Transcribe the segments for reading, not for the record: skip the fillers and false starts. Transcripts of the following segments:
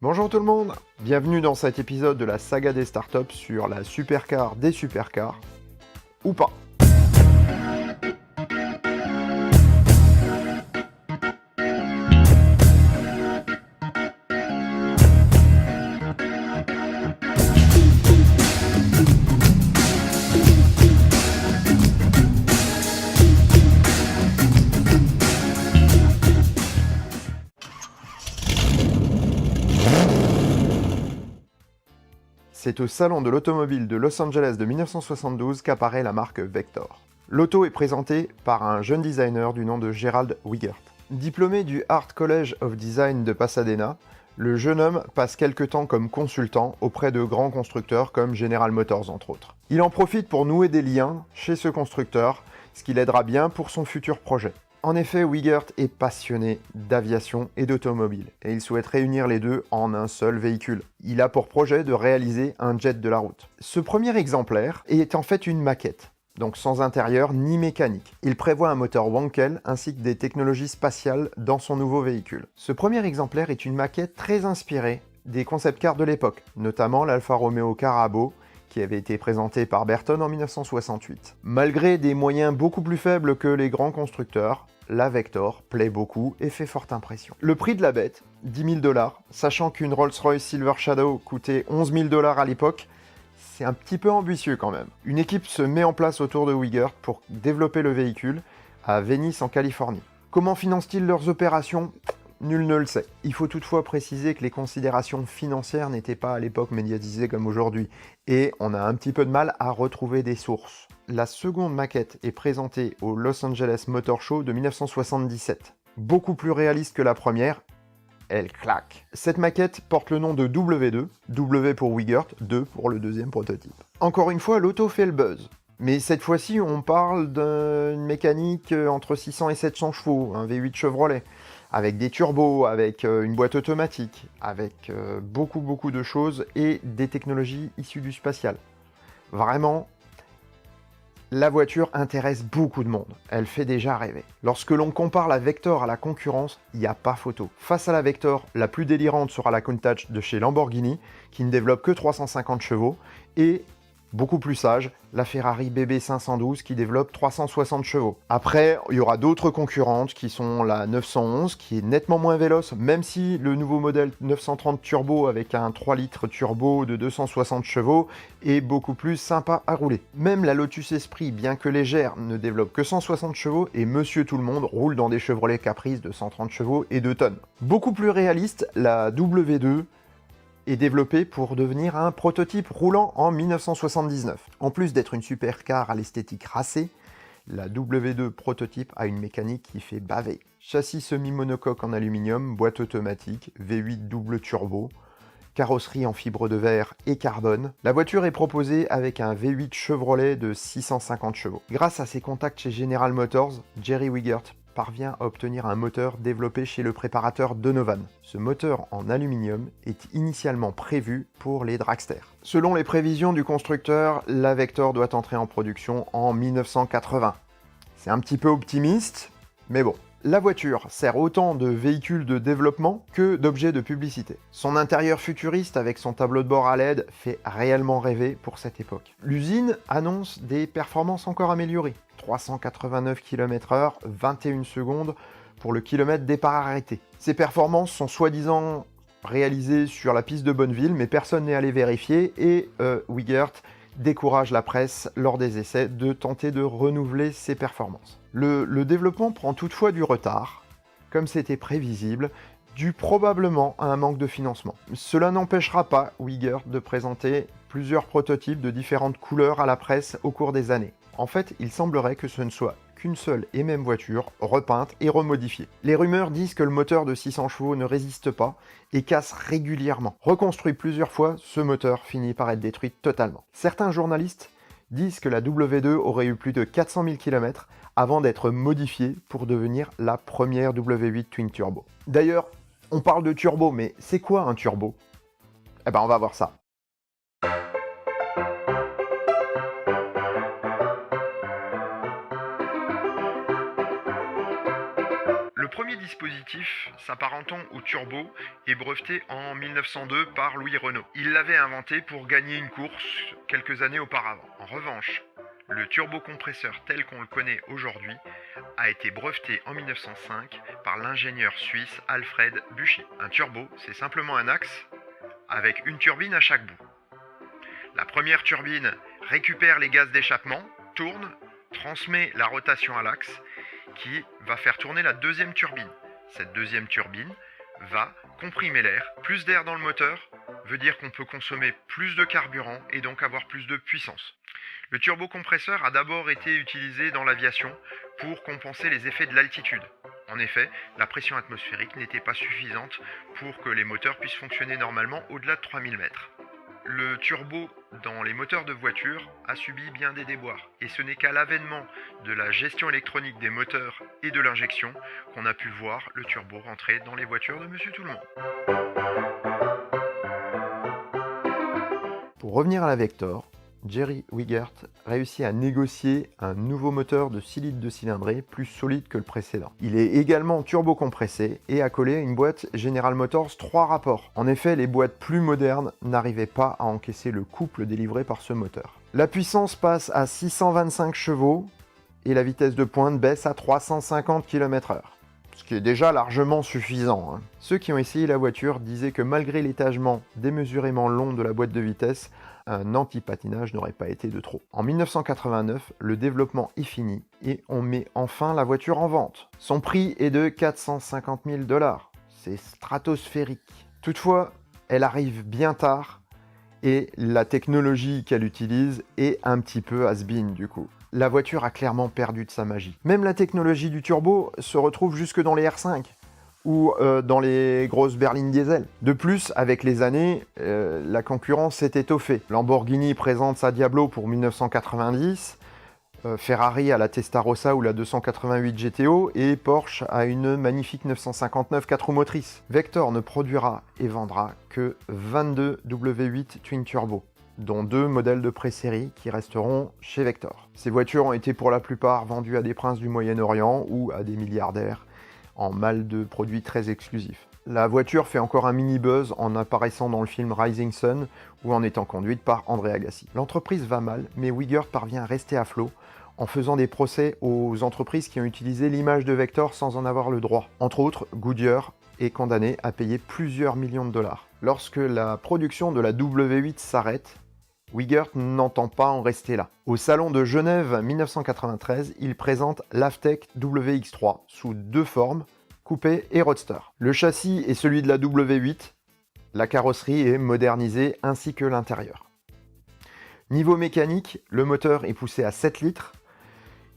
Bonjour tout le monde, bienvenue dans cet épisode de la saga des startups sur la supercar des supercars, ou pas. C'est au salon de l'automobile de Los Angeles de 1972 qu'apparaît la marque Vector. L'auto est présentée par un jeune designer du nom de Gerald Wigert. Diplômé du Art College of Design de Pasadena, le jeune homme passe quelque temps comme consultant auprès de grands constructeurs comme General Motors entre autres. Il en profite pour nouer des liens chez ce constructeur, ce qui l'aidera bien pour son futur projet. En effet, Wigert est passionné d'aviation et d'automobile, et il souhaite réunir les deux en un seul véhicule. Il a pour projet de réaliser un jet de la route. Ce premier exemplaire est en fait une maquette, donc sans intérieur ni mécanique. Il prévoit un moteur Wankel ainsi que des technologies spatiales dans son nouveau véhicule. Ce premier exemplaire est une maquette très inspirée des concept cars de l'époque, notamment l'Alfa Romeo Carabo, qui avait été présenté par Burton en 1968. Malgré des moyens beaucoup plus faibles que les grands constructeurs, la Vector plaît beaucoup et fait forte impression. Le prix de la bête, 10 000 $, sachant qu'une Rolls-Royce Silver Shadow coûtait 11 000 $ à l'époque, c'est un petit peu ambitieux quand même. Une équipe se met en place autour de Wigert pour développer le véhicule à Venice en Californie. Comment financent-ils leurs opérations ? Nul ne le sait. Il faut toutefois préciser que les considérations financières n'étaient pas à l'époque médiatisées comme aujourd'hui, et on a un petit peu de mal à retrouver des sources. La seconde maquette est présentée au Los Angeles Motor Show de 1977. Beaucoup plus réaliste que la première, elle claque. Cette maquette porte le nom de W2, W pour Wigert, 2 pour le deuxième prototype. Encore une fois, l'auto fait le buzz. Mais cette fois-ci, on parle d'une mécanique entre 600 et 700 chevaux, un V8 Chevrolet, avec des turbos, avec une boîte automatique, avec beaucoup de choses et des technologies issues du spatial. Vraiment, la voiture intéresse beaucoup de monde, elle fait déjà rêver. Lorsque l'on compare la Vector à la concurrence, il n'y a pas photo. Face à la Vector, la plus délirante sera la Countach de chez Lamborghini, qui ne développe que 350 chevaux, et beaucoup plus sage, la Ferrari BB512 qui développe 360 chevaux. Après, il y aura d'autres concurrentes qui sont la 911 qui est nettement moins véloce, même si le nouveau modèle 930 Turbo avec un 3 litres turbo de 260 chevaux est beaucoup plus sympa à rouler. Même la Lotus Esprit, bien que légère, ne développe que 160 chevaux et Monsieur Tout-le-Monde roule dans des Chevrolet Caprice de 130 chevaux et 2 tonnes. Beaucoup plus réaliste, la W2 est développé pour devenir un prototype roulant en 1979. En plus d'être une supercar à l'esthétique racée, la W2 prototype a une mécanique qui fait baver. Châssis semi-monocoque en aluminium, boîte automatique, V8 double turbo, carrosserie en fibre de verre et carbone. La voiture est proposée avec un V8 Chevrolet de 650 chevaux. Grâce à ses contacts chez General Motors, Jerry Wigert parvient à obtenir un moteur développé chez le préparateur Donovan. Ce moteur en aluminium est initialement prévu pour les dragsters. Selon les prévisions du constructeur, la Vector doit entrer en production en 1980. C'est un petit peu optimiste, mais bon. La voiture sert autant de véhicule de développement que d'objet de publicité. Son intérieur futuriste avec son tableau de bord à LED fait réellement rêver pour cette époque. L'usine annonce des performances encore améliorées. 389 km/h, 21 secondes pour le kilomètre départ arrêté. Ces performances sont soi-disant réalisées sur la piste de Bonneville, mais personne n'est allé vérifier et Wigert décourage la presse lors des essais de tenter de renouveler ses performances. Le développement prend toutefois du retard, comme c'était prévisible, dû probablement à un manque de financement. Cela n'empêchera pas Wigert de présenter plusieurs prototypes de différentes couleurs à la presse au cours des années. En fait, il semblerait que ce ne soit qu'une seule et même voiture, repeinte et remodifiée. Les rumeurs disent que le moteur de 600 chevaux ne résiste pas et casse régulièrement. Reconstruit plusieurs fois, ce moteur finit par être détruit totalement. Certains journalistes disent que la W2 aurait eu plus de 400 000 km avant d'être modifiée pour devenir la première W8 Twin Turbo. D'ailleurs, on parle de turbo, mais c'est quoi un turbo ? Eh ben, on va voir ça. Le premier dispositif s'apparentant au turbo est breveté en 1902 par Louis Renault. Il l'avait inventé pour gagner une course quelques années auparavant. En revanche, le turbocompresseur tel qu'on le connaît aujourd'hui a été breveté en 1905 par l'ingénieur suisse Alfred Büchi. Un turbo, c'est simplement un axe avec une turbine à chaque bout. La première turbine récupère les gaz d'échappement, tourne, transmet la rotation à l'axe qui va faire tourner la deuxième turbine. Cette deuxième turbine va comprimer l'air. Plus d'air dans le moteur veut dire qu'on peut consommer plus de carburant et donc avoir plus de puissance. Le turbocompresseur a d'abord été utilisé dans l'aviation pour compenser les effets de l'altitude. En effet, la pression atmosphérique n'était pas suffisante pour que les moteurs puissent fonctionner normalement au-delà de 3000 mètres. Le turbo dans les moteurs de voiture a subi bien des déboires et ce n'est qu'à l'avènement de la gestion électronique des moteurs et de l'injection qu'on a pu voir le turbo rentrer dans les voitures de Monsieur Tout-le-Monde. Pour revenir à la Vector, Jerry Wigert réussit à négocier un nouveau moteur de 6 litres de cylindrée plus solide que le précédent. Il est également turbo-compressé et accolé à une boîte General Motors 3 rapports. En effet, les boîtes plus modernes n'arrivaient pas à encaisser le couple délivré par ce moteur. La puissance passe à 625 chevaux et la vitesse de pointe baisse à 350 km/h. Ce qui est déjà largement suffisant, hein. Ceux qui ont essayé la voiture disaient que malgré l'étagement démesurément long de la boîte de vitesse, un anti-patinage n'aurait pas été de trop. En 1989, le développement est fini et on met enfin la voiture en vente. Son prix est de 450 000 $. C'est stratosphérique. Toutefois, elle arrive bien tard et la technologie qu'elle utilise est un petit peu has-been du coup. La voiture a clairement perdu de sa magie. Même la technologie du turbo se retrouve jusque dans les R5 ou dans les grosses berlines diesel. De plus, avec les années, la concurrence s'est étoffée. Lamborghini présente sa Diablo pour 1990, Ferrari a la Testarossa ou la 288 GTO et Porsche a une magnifique 959 4 roues motrices. Vector ne produira et vendra que 22 W8 Twin Turbo, dont 2 modèles de pré-série qui resteront chez Vector. Ces voitures ont été pour la plupart vendues à des princes du Moyen-Orient ou à des milliardaires en mal de produits très exclusifs. La voiture fait encore un mini buzz en apparaissant dans le film Rising Sun ou en étant conduite par André Agassi. L'entreprise va mal, mais Wigert parvient à rester à flot en faisant des procès aux entreprises qui ont utilisé l'image de Vector sans en avoir le droit. Entre autres, Goodyear est condamné à payer plusieurs millions de dollars. Lorsque la production de la W8 s'arrête, Wigert n'entend pas en rester là. Au salon de Genève 1993, il présente l'Avtech WX3 sous 2 formes, coupé et roadster. Le châssis est celui de la W8, la carrosserie est modernisée ainsi que l'intérieur. Niveau mécanique, le moteur est poussé à 7 litres,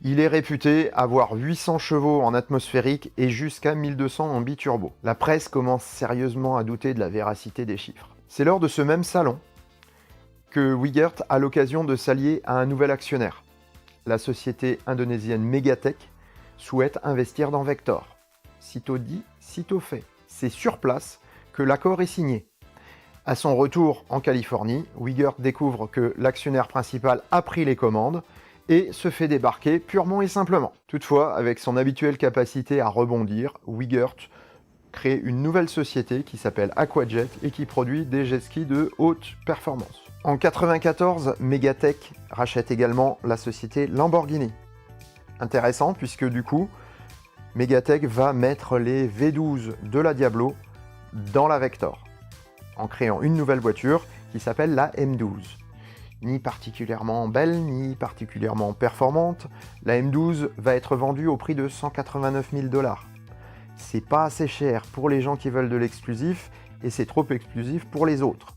il est réputé avoir 800 chevaux en atmosphérique et jusqu'à 1200 en biturbo. La presse commence sérieusement à douter de la véracité des chiffres. C'est lors de ce même salon que Wigert a l'occasion de s'allier à un nouvel actionnaire. La société indonésienne Megatech souhaite investir dans Vector. Sitôt dit, sitôt fait. C'est sur place que l'accord est signé. À son retour en Californie, Wigert découvre que l'actionnaire principal a pris les commandes et se fait débarquer purement et simplement. Toutefois, avec son habituelle capacité à rebondir, Wigert crée une nouvelle société qui s'appelle Aquajet et qui produit des jet skis de haute performance. En 1994, Megatech rachète également la société Lamborghini. Intéressant puisque du coup, Megatech va mettre les V12 de la Diablo dans la Vector, en créant une nouvelle voiture qui s'appelle la M12. Ni particulièrement belle, ni particulièrement performante, la M12 va être vendue au prix de 189 000 $. C'est pas assez cher pour les gens qui veulent de l'exclusif et c'est trop exclusif pour les autres.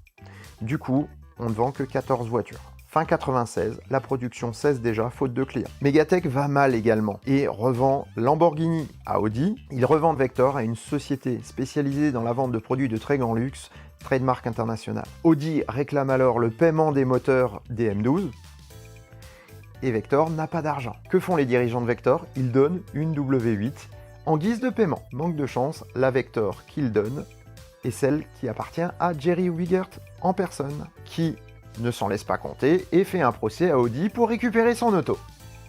Du coup, on ne vend que 14 voitures. Fin 96, la production cesse déjà faute de clients. Megatech va mal également et revend Lamborghini à Audi. Ils revendent Vector à une société spécialisée dans la vente de produits de très grand luxe, trademark international. Audi réclame alors le paiement des moteurs des M12 et Vector n'a pas d'argent. Que font les dirigeants de Vector? Ils donnent une W8 en guise de paiement. Manque de chance, la Vector qu'ils donnent est celle qui appartient à Jerry Wigert en personne, qui ne s'en laisse pas compter et fait un procès à Audi pour récupérer son auto.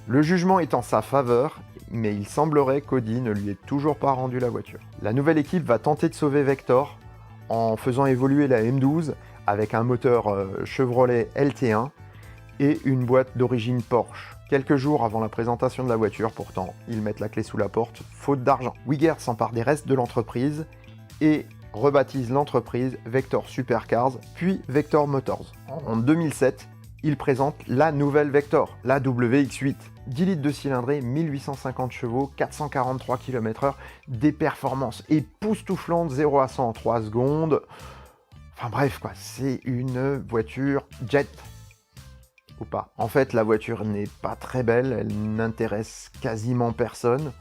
Le jugement est en sa faveur, mais il semblerait qu'Audi ne lui ait toujours pas rendu la voiture. La nouvelle équipe va tenter de sauver Vector en faisant évoluer la M12 avec un moteur Chevrolet LT1 et une boîte d'origine Porsche. Quelques jours avant la présentation de la voiture, pourtant, ils mettent la clé sous la porte, faute d'argent. Wiegert s'empare des restes de l'entreprise et rebaptise l'entreprise Vector Supercars, puis Vector Motors. En 2007, il présente la nouvelle Vector, la WX8. 10 litres de cylindrée, 1850 chevaux, 443 km/h, des performances époustouflantes, 0 à 100 en 3 secondes. Enfin bref, quoi, c'est une voiture jet. Ou pas. En fait, la voiture n'est pas très belle, elle n'intéresse quasiment personne,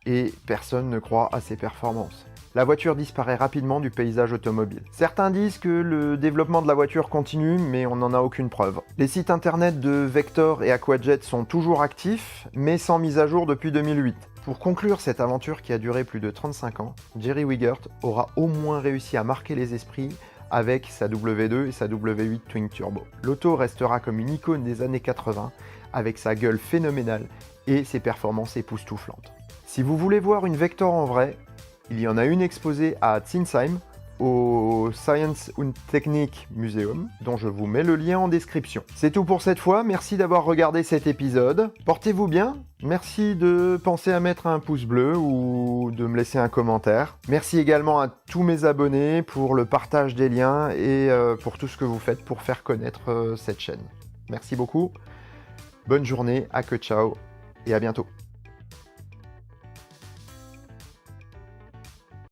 et personne ne croit à ses performances. La voiture disparaît rapidement du paysage automobile. Certains disent que le développement de la voiture continue, mais on n'en a aucune preuve. Les sites internet de Vector et Aquajet sont toujours actifs, mais sans mise à jour depuis 2008. Pour conclure cette aventure qui a duré plus de 35 ans, Jerry Wiegert aura au moins réussi à marquer les esprits avec sa W2 et sa W8 Twin Turbo. L'auto restera comme une icône des années 80, avec sa gueule phénoménale et ses performances époustouflantes. Si vous voulez voir une Vector en vrai, il y en a une exposée à Zinsheim, au Science und Technik Museum, dont je vous mets le lien en description. C'est tout pour cette fois, merci d'avoir regardé cet épisode. Portez-vous bien, merci de penser à mettre un pouce bleu ou de me laisser un commentaire. Merci également à tous mes abonnés pour le partage des liens et pour tout ce que vous faites pour faire connaître cette chaîne. Merci beaucoup, bonne journée, à que ciao et à bientôt.